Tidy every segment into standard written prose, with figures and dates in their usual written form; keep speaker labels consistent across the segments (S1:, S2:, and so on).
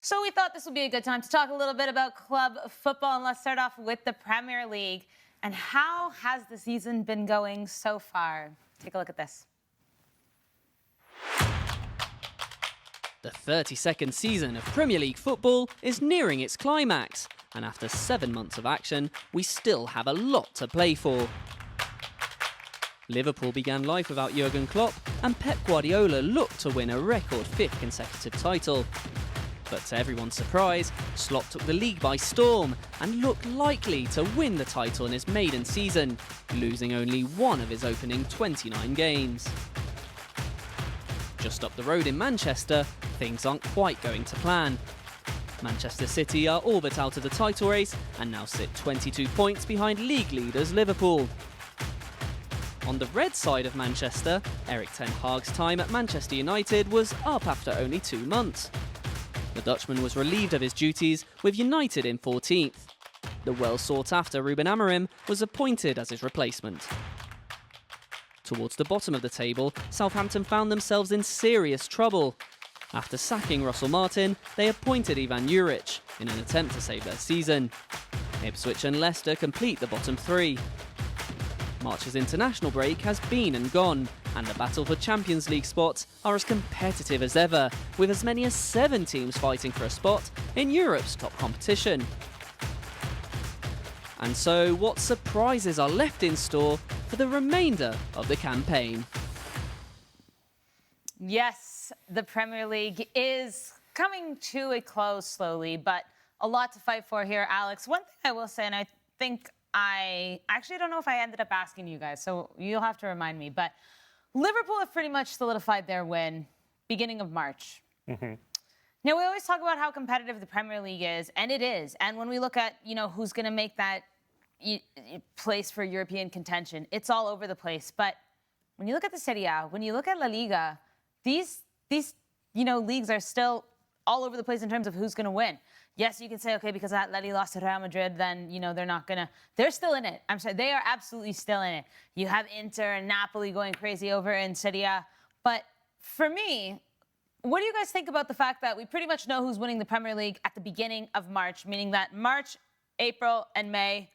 S1: So we thought this would be a good time to talk a little bit about club football, and let's start off with the Premier League. And how has the season been going so far? Take a look at this.
S2: The 32nd season of Premier League football is nearing its climax, and after 7 months of action, we still have a lot to play for. Liverpool began life without Jurgen Klopp, and Pep Guardiola looked to win a record 5th consecutive title. But to everyone's surprise, Klopp took the league by storm and looked likely to win the title in his maiden season, losing only one of his opening 29 games. Just up the road in Manchester, things aren't quite going to plan. Manchester City are all but out of the title race and now sit 22 points behind league leaders Liverpool. On the red side of Manchester, Erik ten Hag's time at Manchester United was up after only 2 months. The Dutchman was relieved of his duties with United in 14th. The well-sought-after Ruben Amorim was appointed as his replacement. Towards the bottom of the table, Southampton found themselves in serious trouble. After sacking Russell Martin, they appointed Ivan Juric in an attempt to save their season. Ipswich and Leicester complete the bottom three. March's international break has been and gone, and the battle for Champions League spots are as competitive as ever, with as many as 7 teams fighting for a spot in Europe's top competition. And so, what surprises are left in store for the remainder of the campaign?
S1: Yes, the Premier League is coming to a close slowly, but a lot to fight for here, Alex. One thing I will say, and I think I actually don't know if I ended up asking you guys, so you'll have to remind me, but Liverpool have pretty much solidified their win beginning of March. Mm-hmm. Now, we always talk about how competitive the Premier League is, and it is. And when we look at, who's going to make that place for European contention, it's all over the place. But when you look at the Serie A, when you look at La Liga, these leagues are still all over the place in terms of who's going to win. Yes, you can say, okay, because Atleti lost to Real Madrid, then, they're not going to... They're still in it. I'm sorry, they are absolutely still in it. You have Inter and Napoli going crazy over in Serie A. But for me, what do you guys think about the fact that we pretty much know who's winning the Premier League at the beginning of March, meaning that March, April, and May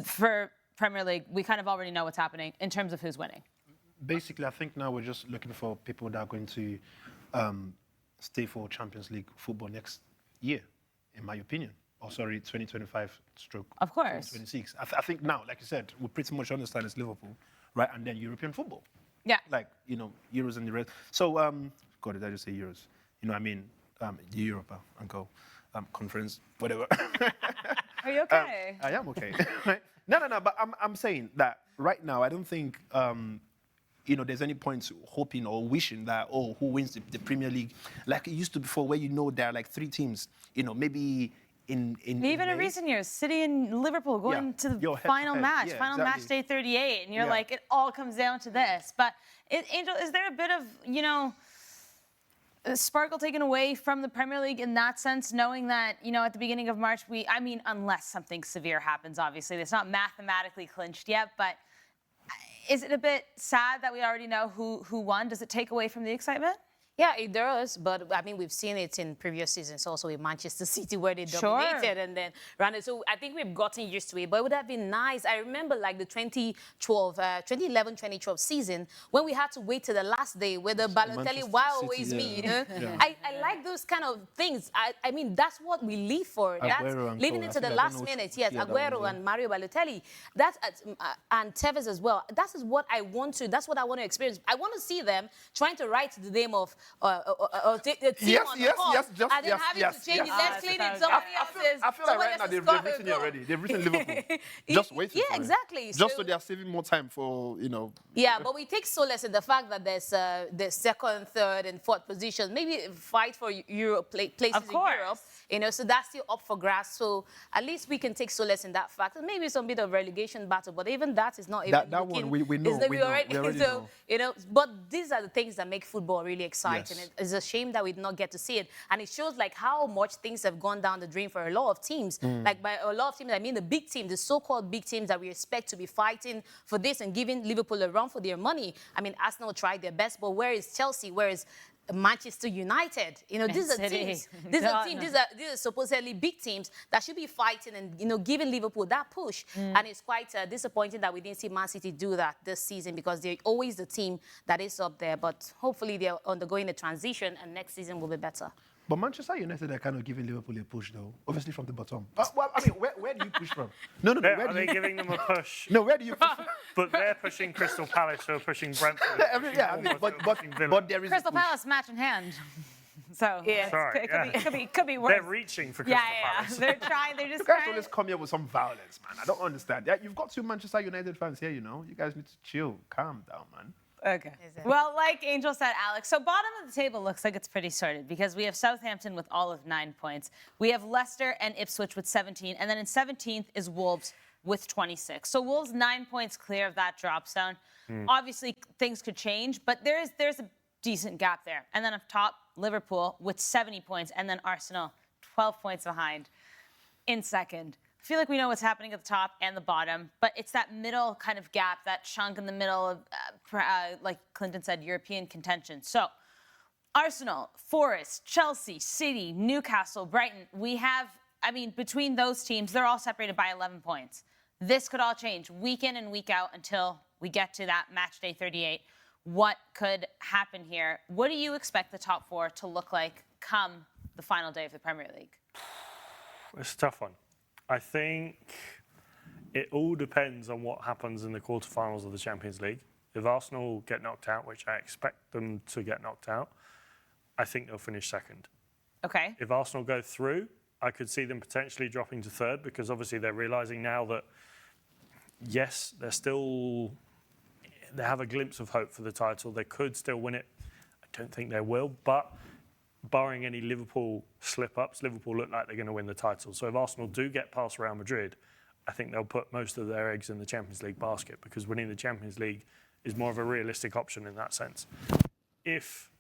S1: for Premier League, we kind of already know what's happening in terms of who's winning?
S3: Basically, I think now we're just looking for people that are going to... stay for Champions League football next year, in my opinion. 2025 stroke.
S1: Of course.
S3: 2026. I think now, like you said, we pretty much understand it's Liverpool, right? And then European football.
S1: Yeah.
S3: Like, Euros and the rest. So, God, did I just say Euros? The Europa and go conference, whatever.
S1: Are you okay?
S3: I am okay. Right? No, but I'm saying that right now, I don't think... there's any point hoping or wishing that, who wins the Premier League, like it used to before, where there are like 3 teams, maybe in
S1: even in recent years, City and Liverpool going to the final match,
S3: exactly.
S1: Match day 38, and you're like, it all comes down to this. But, Angel, is there a bit of, sparkle taken away from the Premier League in that sense, knowing that, at the beginning of March, unless something severe happens, obviously, it's not mathematically clinched yet, but is it a bit sad that we already know who won? Does it take away from the excitement?
S4: Yeah, it does. But, we've seen it in previous seasons also with Manchester City where they dominated and then ran it. So I think we've gotten used to it. But it would have been nice. I remember like the 2011-2012 season when we had to wait till the last day where the Balotelli, why always me,
S3: Yeah.
S4: I like those kind of things. That's what we live for. That's leaving it to the last minute. Yes, Aguero and Mario Balotelli. And Tevez as well. That is what I want to, that's what I want to experience. I want to see them trying to write the name of the team on the call, and then having to change it. Let's clean it. Somebody else's.
S3: I feel like right now they've written it already. They've written Liverpool. Just waiting.
S4: Yeah, exactly.
S3: Just so they are saving more time for,
S4: Yeah, but we take solace in the fact that there's the second, third, and fourth position. Maybe fight for Europe places in Europe. So that's still up for grabs. So at least we can take solace in that fact. And maybe some bit of relegation battle, but even that is not even
S3: that one we know. We already know.
S4: But these are the things that make football really exciting.
S3: Yes.
S4: It's a shame that we did not get to see it. And it shows like how much things have gone down the drain for a lot of teams. Like by a lot of teams, I mean the big teams, the so-called big teams that we expect to be fighting for this and giving Liverpool a run for their money. Arsenal tried their best, but where is Chelsea? Where is Manchester United. You know, these are teams. These are supposedly big teams that should be fighting and, you know, giving Liverpool that push. And it's quite disappointing that we didn't see Man City do that this season, because they're always the team that is up there. But hopefully they're undergoing a transition and next season will be better.
S3: But Manchester United are kind of giving Liverpool a push, though. Obviously from the bottom. Well, I mean, where do you push from? No.
S5: Are they giving them a push?
S3: No, where do you push from?
S5: But they're pushing Crystal Palace, who are pushing Brentford.
S3: But there is
S1: Crystal Palace match in hand. So
S4: Yeah.
S5: Sorry,
S1: it could be worse.
S5: They're reaching for Crystal Palace.
S1: They're trying. They're just
S3: You guys
S1: trying.
S3: always come here with some violence, man. I don't understand. Yeah, you've got 2 Manchester United fans here, you know. You guys need to chill. Calm down, man.
S1: Okay. Well, like Angel said, Alex, so bottom of the table looks like it's pretty sorted, because we have Southampton with all of 9 points. We have Leicester and Ipswich with 17. And then in 17th is Wolves with 26. So Wolves 9 points clear of that drop zone. Obviously, things could change, but there's a decent gap there. And then up top, Liverpool with 70 points. And then Arsenal 12 points behind in second. I feel like we know what's happening at the top and the bottom, but it's that middle kind of gap, that chunk in the middle of, like Clinton said, European contention. So Arsenal, Forest, Chelsea, City, Newcastle, Brighton, we have, I mean, between those teams, they're all separated by 11 points. This could all change week in and week out until we get to that match day 38. What could happen here? What do you expect the top 4 to look like come the final day of the Premier League?
S5: It's a tough one. I think it all depends on what happens in the quarterfinals of the Champions League. If Arsenal get knocked out, which I expect them to get knocked out, I think they'll finish second.
S1: Okay.
S5: If Arsenal go through, I could see them potentially dropping to third, because obviously they're realising now that, yes, they have a glimpse of hope for the title. They could still win it. I don't think they will, but barring any Liverpool slip-ups, Liverpool look like they're going to win the title. So if Arsenal do get past Real Madrid, I think they'll put most of their eggs in the Champions League basket, because winning the Champions League is more of a realistic option in that sense. If,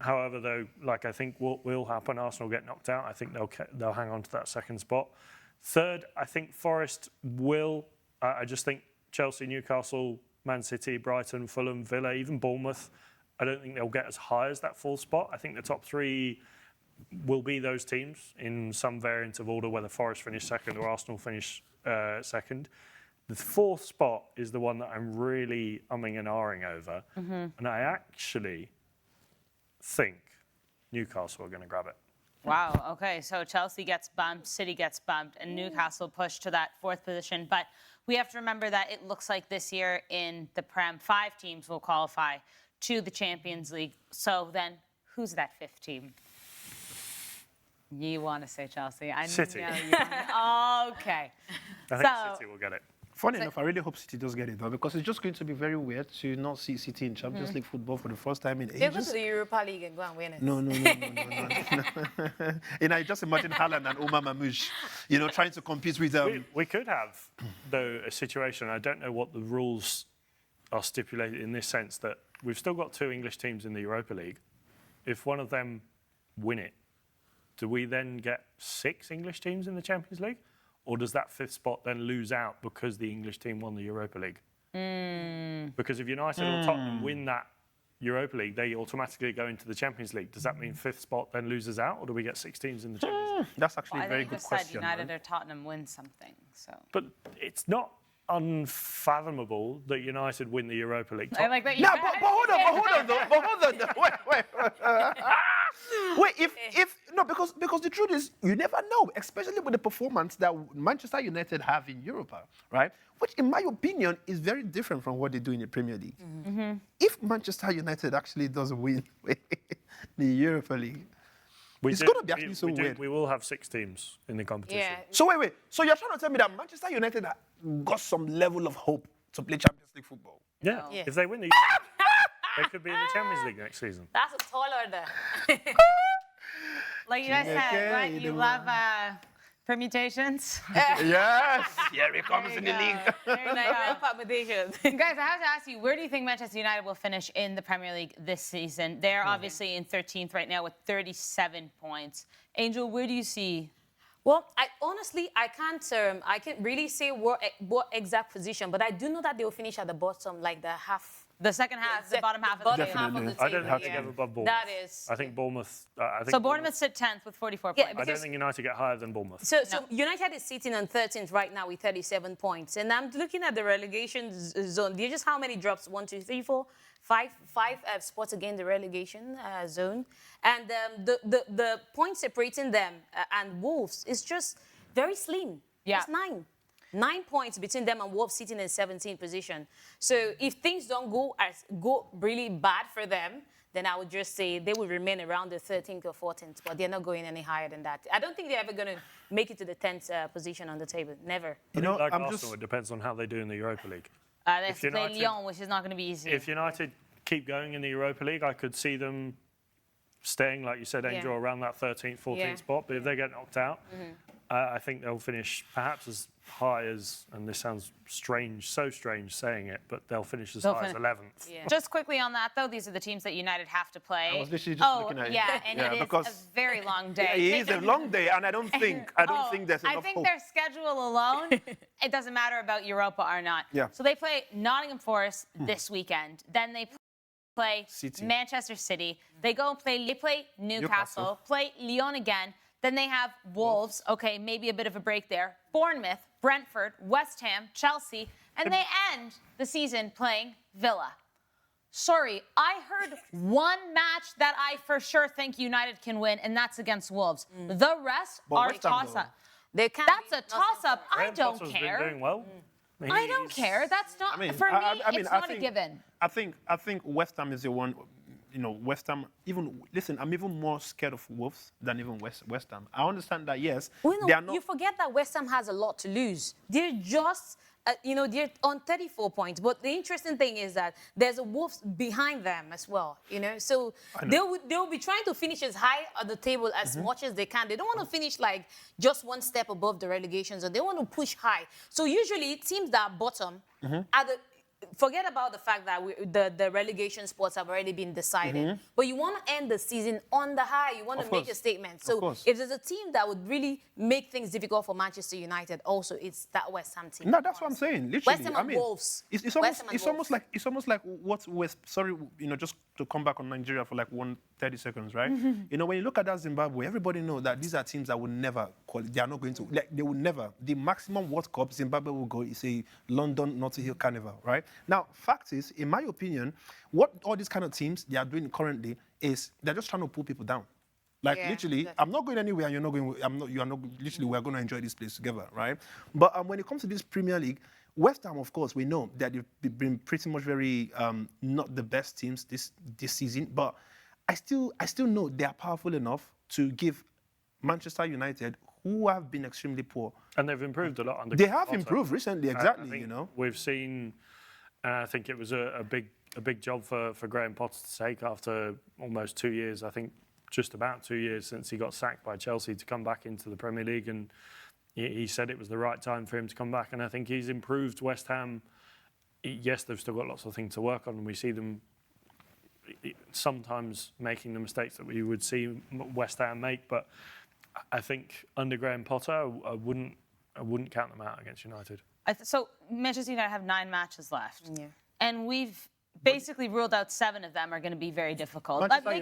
S5: however, though, like I think what will happen, Arsenal get knocked out, I think they'll hang on to that second spot. Third, I think Forest will. I just think Chelsea, Newcastle, Man City, Brighton, Fulham, Villa, even Bournemouth, I don't think they'll get as high as that 4th spot. I think the top 3 will be those teams in some variant of order, whether Forest finish second or Arsenal finish second. The 4th spot is the one that I'm really umming and ahhing over. And I actually think Newcastle are going to grab it.
S1: Wow, okay, so Chelsea gets bumped, City gets bumped, and Newcastle pushed to that 4th position. But we have to remember that it looks like this year in the Prem, 5 teams will qualify to the Champions League. So then, who's that 5th team? You want to say Chelsea? I
S5: City.
S1: know you want. Okay.
S5: I think City will get it.
S3: Funny enough, I really hope City does get it, though, because it's just going to be very weird to not see City in Champions League football for the first time in ages.
S4: They'll go to the Europa League and go and win it.
S3: No. You know, just imagine Haaland and Omar Mamouche, you know, trying to compete with them.
S5: We could have, though, a situation, I don't know what the rules are stipulated in this sense, that we've still got 2 English teams in the Europa League. If one of them win it, do we then get 6 English teams in the Champions League? Or does that 5th spot then lose out because the English team won the Europa League? Because if United or Tottenham win that Europa League, they automatically go into the Champions League. Does that mean 5th spot then loses out, or do we get 6 teams in the Champions League?
S3: That's actually a very
S1: I think
S3: good
S1: you
S3: question.
S1: said United or Tottenham win something, so.
S5: But it's not unfathomable that United win the Europa League.
S1: I like that you
S3: No, but hold on, though. Wait, because the truth is, you never know, especially with the performance that Manchester United have in Europa, right? Which, in my opinion, is very different from what they do in the Premier League. If Manchester United actually does win the Europa League, it's going to be actually so weird.
S5: We will have 6 teams in the competition.
S4: Yeah.
S3: So wait. So you're trying to tell me that Manchester United got some level of hope to play Champions League football?
S5: Yeah.
S4: Yeah.
S5: If they win the they could be in the Champions League next season.
S4: That's a tall order.
S1: Like you guys said, right? You love permutations.
S3: Yes. Here it comes in the league.
S1: Guys, I have to ask you, where do you think Manchester United will finish in the Premier League this season? They're obviously in 13th right now with 37 points. Angel, where do you see?
S4: Well, I can't really say what exact position, but I do know that they'll finish at the bottom, like the half
S1: The second half, the bottom half of the
S4: bottom
S1: table.
S4: half of the table.
S5: I don't think
S4: yeah.
S5: they get above Bournemouth.
S4: That is.
S5: I think Bournemouth. I think
S1: So Bournemouth sit 10th with 44
S4: Yeah,
S1: points.
S5: I don't think United get higher than Bournemouth.
S4: So United is sitting on 13th right now with 37 points. And I'm looking at the relegation zone. Do you just how many drops? 1, 2, 3, 4, 5 spots again, the relegation zone. And the points separating them and Wolves is just very slim.
S1: Yeah.
S4: It's 9. 9 points between them and Wolves sitting in 17th position. So if things don't go really bad for them, then I would just say they will remain around the 13th or 14th, but they're not going any higher than that. I don't think they're ever going to make it to the 10th position on the table. Never.
S3: You know,
S5: like
S3: I'm
S5: Arsenal,
S3: just.
S5: it depends on how they do in the Europa League.
S1: They have to play
S5: United-
S1: Lyon, which is not going to be easy.
S5: If United keep going in the Europa League, I could see them staying, like you said, Angel,
S4: Yeah.
S5: around that 13th, 14th
S4: Yeah.
S5: spot. But if they get knocked out, I think they'll finish perhaps as high as, and this sounds strange, so strange saying it, but they'll finish as
S1: They'll
S5: high as
S1: fin-
S5: 11th.
S4: Yeah.
S1: Just quickly on that, though, these are the teams that United have to play.
S3: I was literally just looking at it.
S1: Yeah, and
S3: Yeah,
S1: it is
S3: because-
S1: a very long day.
S3: It is a long day, and I don't think there's enough
S1: I think
S3: hope.
S1: their schedule alone, it doesn't matter about Europa or not.
S3: Yeah.
S1: So they play Nottingham Forest this weekend. Then they play
S3: City.
S1: Manchester City. They play Newcastle, play Lyon again. Then they have Wolves. Okay, maybe a bit of a break there. Bournemouth, Brentford, West Ham, Chelsea, and they end the season playing Villa. Sorry, I heard one match that I for sure think United can win, and that's against Wolves. The rest
S3: But
S1: are
S3: West Ham, though.
S1: toss-up.
S4: They can't
S1: That's
S4: beat
S1: a
S4: Nottingham
S1: toss-up. I
S5: Graham
S1: don't
S5: Potter's
S1: care.
S5: been doing well.
S1: I don't care. That's not for me. It's not a given.
S3: I think West Ham is the one. You know, West Ham. I'm even more scared of Wolves than even West Ham. I understand that. Yes,
S4: Well, no,
S3: they are not.
S4: you forget that West Ham has a lot to lose. They're just, they're on 34 points. But the interesting thing is that there's a Wolves behind them as well, So they'll be trying to finish as high on the table as much as they can. They don't want to finish like just one step above the relegation zone. They want to push high. So usually teams that bottom are forget about the fact that the relegation spots have already been decided. But you want to end the season on the high. You want to make a statement. So if there's a team that would really make things difficult for Manchester United, also it's that West Ham team.
S3: No, that's what I'm saying. Literally,
S4: West Ham
S3: I
S4: and
S3: mean,
S4: Wolves.
S3: It's
S4: West Ham and
S3: almost
S4: Wolves.
S3: it's almost like what West. Sorry, just to come back on Nigeria for like 30 seconds, right? When you look at that Zimbabwe, everybody knows that these are teams that will never they are not going to they will never. The maximum World Cup Zimbabwe will go is a London Notting Hill Carnival, right? Now, fact is, in my opinion, what all these kind of teams they are doing currently is they're just trying to pull people down. Like literally,
S4: exactly.
S3: I'm not going anywhere, and you're not going. You are not. Literally, we're going to enjoy this place together, right? But when it comes to this Premier League, West Ham, of course, we know that they've been pretty much very not the best teams this season. But I still know they are powerful enough to give Manchester United, who have been extremely poor.
S5: And they've improved a lot under
S3: They
S5: Graham
S3: have
S5: Potter.
S3: improved recently,
S5: I
S3: exactly.
S5: think we've seen. I think it was a big job for Graham Potter to take after almost 2 years. I think just about 2 years since he got sacked by Chelsea to come back into the Premier League, and he said it was the right time for him to come back. And I think he's improved West Ham. Yes, they've still got lots of things to work on, and we see them sometimes making the mistakes that we would see West Ham make. But I think under Graham Potter, I wouldn't count them out against United.
S1: So Manchester United have 9 matches left.
S4: Yeah.
S1: And we've basically ruled out 7 of them are going to be very difficult.
S3: Manchester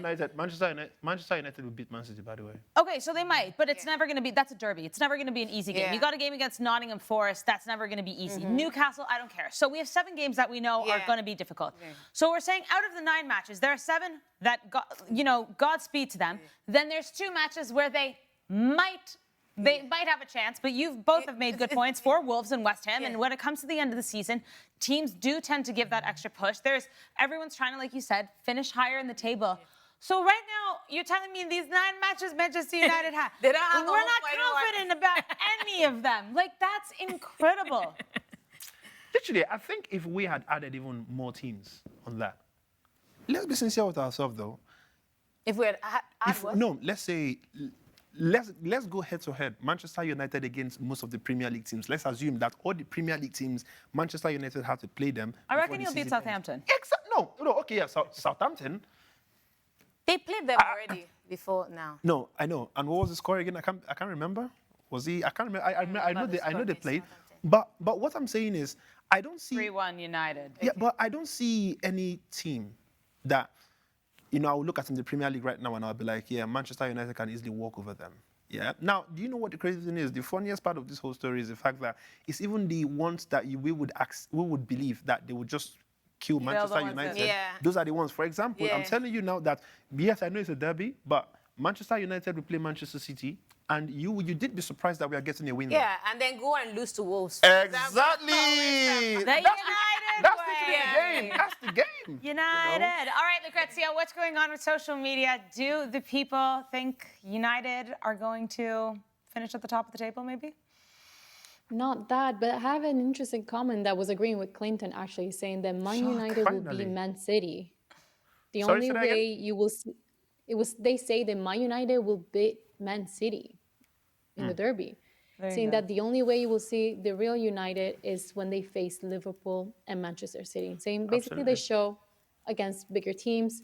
S3: United will beat Man City, by the way.
S1: Okay, so they might, but it's never going to be, that's a derby. It's never going to be an easy game.
S4: Yeah.
S1: You got a game against Nottingham Forest, that's never going to be easy. Newcastle, I don't care. So we have 7 games that we know are going to be difficult.
S4: Yeah.
S1: So we're saying out of the 9 matches, there are 7 that, Godspeed to them. Then there's 2 matches where they might have a chance, but you've both have made good points for Wolves and West Ham. And when it comes to the end of the season, teams do tend to give that extra push. Everyone's trying to, like you said, finish higher in the table. So right now, you're telling me these 9 matches Manchester United have.
S4: They don't have
S1: We're
S4: the whole
S1: not
S4: final one.
S1: confident about any of them. Like, that's incredible.
S3: Literally, I think if we had added even more teams on that, let's be sincere with ourselves, though.
S4: If we had what?
S3: No, let's say, let's go head to head. Manchester United against most of the Premier League teams. Let's assume that all the Premier League teams, Manchester United have to play them.
S1: I reckon
S3: before the
S1: you'll beat
S3: season ends.
S1: Southampton.
S3: No, okay, yeah, Southampton.
S4: They played them already before now.
S3: No, I know. And what was the score again? I can't remember. Was he? I can't remember. I know they played. But what I'm saying is, I don't see.
S1: 3-1 United.
S3: Yeah, but I don't see any team that, I will look at in the Premier League right now and I'll be like, yeah, Manchester United can easily walk over them. Yeah. Now, do you know what the crazy thing is? The funniest part of this whole story is the fact that it's even the ones that we would believe that they would just kill Manchester United.
S4: Yeah.
S3: Those are the ones. For example, I'm
S4: Yeah.
S3: telling you now that, yes, I know it's a derby, but Manchester United will play Manchester City, and you did be surprised that we are getting a win.
S4: Yeah, and then go and lose to Wolves.
S3: Exactly.
S1: The
S3: That's
S1: United
S3: That's
S1: way.
S3: the game. That's the game.
S1: United. All right, Lucrezia, what's going on with social media? Do the people think United are going to finish at the top of the table, maybe?
S6: Not that, but I have an interesting comment that was agreeing with Clinton, actually, saying that Man United will
S3: finally.
S6: be Man City. The
S3: Sorry,
S6: only
S3: say that
S6: way you will see, they say that Man United will beat Man City in the derby. Saying that the only way you will see the real United is when they face Liverpool and Manchester City. Saying basically they show against bigger teams.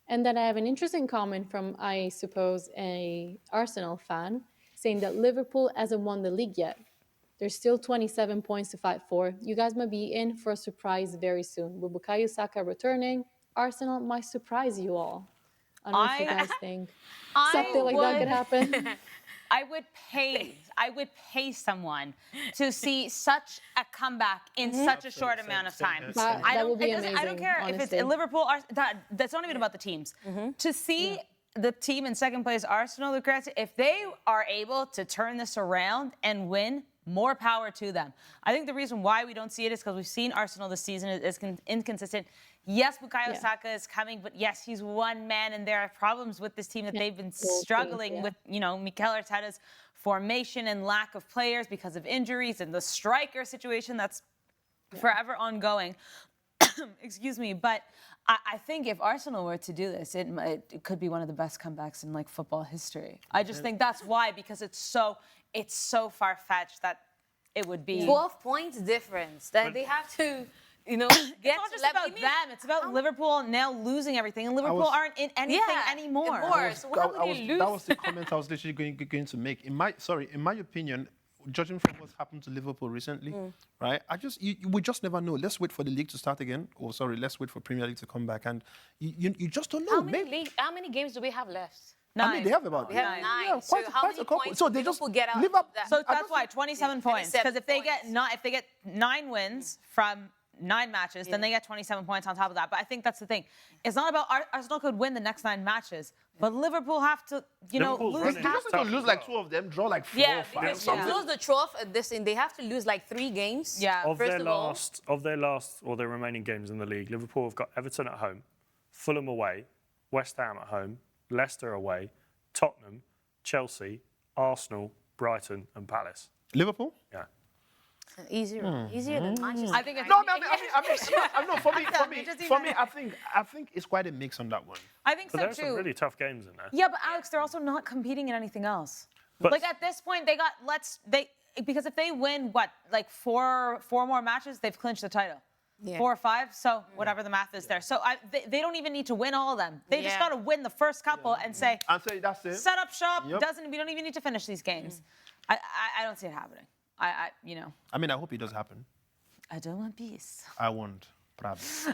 S6: And then I have an interesting comment from, I suppose, a Arsenal fan, saying that Liverpool hasn't won the league yet. There's still 27 points to fight for. You guys might be in for a surprise very soon. With Bukayo Saka returning, Arsenal might surprise you all. I don't know if you guys think something like that could happen.
S1: I would pay someone to see such a comeback in such a short amount of time.
S6: That would be
S1: I don't
S6: amazing,
S1: care if it's
S6: honestly.
S1: Liverpool. That's not even about the teams. To see the team in second place, Arsenal, Lucrezia, if they are able to turn this around and win, more power to them. I think the reason why we don't see it is because we've seen Arsenal this season is inconsistent. Yes, Bukayo Saka is coming, but yes, he's one man, and there are problems with this team that they've been struggling with, Mikel Arteta's formation and lack of players because of injuries and the striker situation that's forever ongoing. Excuse me, but I think if Arsenal were to do this, it could be one of the best comebacks in football history. I just think that's why, because it's so far-fetched that it would be
S4: 12 points difference. That they have to, get
S1: it's not just
S4: to
S1: about them. It's about Liverpool now losing everything, and Liverpool aren't in anything anymore.
S4: So how would you lose?
S3: That was the comment I was literally going to make. In my opinion, judging from what's happened to Liverpool recently, right? We just never know. Let's wait for the league to start again. Let's wait for Premier League to come back, and you just don't know.
S4: How many games do we have left?
S3: I mean, they have about
S4: 9.
S3: Yeah,
S4: So
S3: quite,
S4: how
S3: quite
S4: many
S3: a couple.
S4: points
S3: So they
S4: do
S3: just
S4: Liverpool get out
S3: live
S4: of
S3: up.
S4: that?
S1: So that's why 27 points. Because if they get
S4: points.
S1: 9 wins from 9 matches, then they get 27 points on top of that. But I think that's the thing. It's not about Arsenal could win the next 9 matches, but Liverpool have to,
S5: Liverpool's
S1: lose
S5: running
S3: They
S1: half.
S3: just need to lose like 2 of them, draw like 4 or 5.
S4: Because
S3: something.
S4: to lose the trophy, they have to lose like 3 games.
S1: Yeah.
S5: Of
S4: First
S5: their last or their remaining games in the league, Liverpool have got Everton at home, Fulham away, West Ham at home, Leicester away, Tottenham, Chelsea, Arsenal, Brighton, and Palace.
S3: Liverpool?
S5: Yeah.
S4: Easier than Manchester.
S1: I think it's
S3: For me, I think it's quite a mix on that one.
S1: I think
S5: But
S1: so
S5: there are some
S1: too.
S5: really tough games in there.
S1: Yeah, but Alex, they're also not competing in anything else.
S5: But-
S1: At this point, because if they win 4 more matches, they've clinched the title.
S4: Yeah.
S1: 4 or 5, so whatever the math is there. So they don't even need to win all of them. They just got to win the first couple and say,
S3: That's it.
S1: set up shop.
S3: Yep.
S1: We don't even need to finish these games. I don't see it happening.
S3: I mean, I hope it does happen.
S1: I don't want peace.
S3: I want problems.